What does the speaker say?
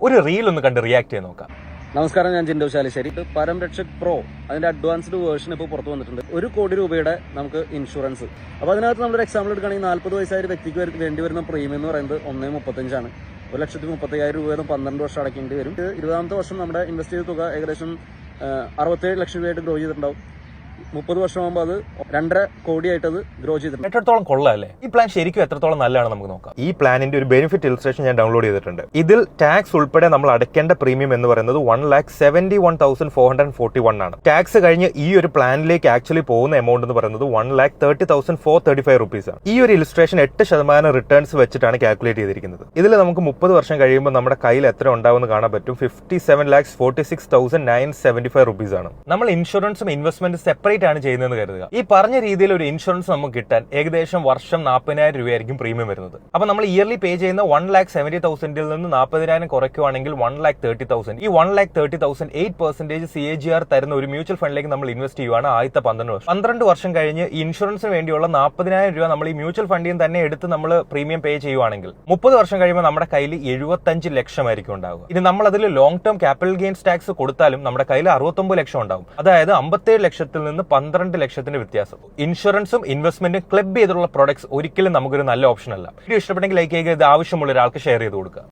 ഒരു റീൽ ഒന്ന് കണ്ട് റിയാക്ട് ചെയ്ത് നോക്കാം. നമസ്കാരം, ഞാൻ ജിൻഡോ ശാലിശ്ശേരി. പരംരക്ഷക് പ്രോ അതിന്റെ അഡ്വാൻസ്ഡ് വേർഷൻ ഇപ്പോൾ പുറത്തു വന്നിട്ടുണ്ട്. 1 കോടി രൂപയുടെ നമുക്ക് ഇൻഷുറൻസ്. അപ്പോൾ അതിനകത്ത് നമ്മളൊരു എക്സാമ്പിൾ എടുക്കുകയാണെങ്കിൽ 40 വയസ്സായ ഒരു വ്യക്തിക്ക് വേണ്ടി വരുന്ന പ്രീമിയം എന്ന് പറയുന്നത് 1.35 1,35,000 രൂപ 12 വർഷം അടയ്ക്കേണ്ടി വരും. 20ാമത്തെ വർഷം നമ്മുടെ ഇൻവെസ്റ്റ് ചെയ്ത തുക ഏകദേശം 67 ലക്ഷം രൂപയായിട്ട് ഗ്രോ ചെയ്തിട്ടുണ്ടാവും. 30 വർഷമാകുമ്പോൾ അത് 2.5 കോടിയായിട്ട് അത് ഗ്രോ ചെയ്തിട്ടുണ്ട്. എത്രത്തോളം കൊള്ളാല്ലേ? ഈ പ്ലാൻ ശരിക്കും എത്രത്തോളം നല്ലതാണ് നമുക്ക് നോക്കാം. ഈ പ്ലാനിന്റെ ഒരു ബെനിഫിറ്റ് ഇലസ്ട്രേഷൻ ഞാൻ ഡൗൺലോഡ് ചെയ്തിട്ടുണ്ട്. ഇതിൽ ടാക്സ് ഉൾപ്പെടെ നമ്മൾ അടയ്ക്കേണ്ട പ്രീമിയം എന്ന് പറയുന്നത് 1,71,441 ആണ്. ടാക്സ് കഴിഞ്ഞ് ഈ ഒരു പ്ലാനിലേക്ക് ആക്ച്വലി പോകുന്ന എമൗണ്ട് എന്ന് പറയുന്നത് 1,30,435 റുപ്പീസ് ആണ്. ഈ ഒരു ഇലസ്ട്രേഷൻ 8% റിട്ടേൺസ് വെച്ചിട്ടാണ് കാൽക്കുലേറ്റ് ചെയ്തിരിക്കുന്നത്. ഇതിൽ നമുക്ക് 30 വർഷം കഴിയുമ്പോൾ നമ്മുടെ കയ്യിൽ എത്ര ഉണ്ടാവുമെന്ന് കാണാൻ പറ്റും. 57,46,975 റുപ്പീസ് ആണ്. നമ്മൾ ഇൻഷുറൻസും ഇൻവെസ്റ്റ്മെന്റ് സെപ്പറേറ്റ് ആണ് ചെയ്യുന്നതെന്ന് കരുതുക. ഈ പറഞ്ഞ രീതിയിൽ ഒരു ഇൻഷുറൻസ് നമുക്ക് കിട്ടാൻ ഏകദേശം വർഷം 40,000 രൂപയായിരിക്കും പ്രീമിയം വരുന്നത്. അപ്പൊ നമ്മൾ ഇയർലി പേ ചെയ്യുന്ന 1,70,000 നിന്ന് 40,000 കുറയ്ക്കുവാണെങ്കിൽ 1,30,000. ഈ 1,30,000 8% CAGR തരുന്ന ഒരു മ്യൂച്വൽ ഫണ്ടിലേക്ക് നമ്മൾ ഇൻവെസ്റ്റ് ചെയ്യുവാണ് ആദ്യത്തെ 12 വർഷം കഴിഞ്ഞ് ഈ ഇൻഷുറൻസിന് വേണ്ടിയുള്ള 40,000 രൂപ നമ്മൾ ഈ മ്യൂച്വൽ ഫണ്ടിൽ തന്നെ എടുത്ത് നമ്മൾ പ്രീമിയം പേ ചെയ്യുവാണെങ്കിൽ 30 വർഷം കഴിയുമ്പോൾ നമ്മുടെ കയ്യിൽ 75 ലക്ഷമായിരിക്കും ഉണ്ടാവുക. ഇനി നമ്മൾ അതിൽ long term capital gains tax കൊടുത്താലും നമ്മുടെ കയ്യിൽ 69 ലക്ഷം ഉണ്ടാവും. അതായത് 57 ലക്ഷത്തിൽ നിന്ന് 12 ലക്ഷത്തിന്റെ വ്യത്യാസം. ഇൻഷുറൻസും ഇൻവെസ്റ്റ്മെന്റും ക്ലബ് ചെയ്തിട്ടുള്ള പ്രോഡക്ട്സ് ഒരിക്കലും നമുക്കൊരു നല്ല ഓപ്ഷൻ അല്ല. വീഡിയോ ഇഷ്ടപ്പെട്ടെങ്കിൽ ലൈക്ക് ചെയ്യുക. ഇത് ആവശ്യമുള്ള ഒരാൾക്ക് ഷെയർ ചെയ്ത് കൊടുക്കുക.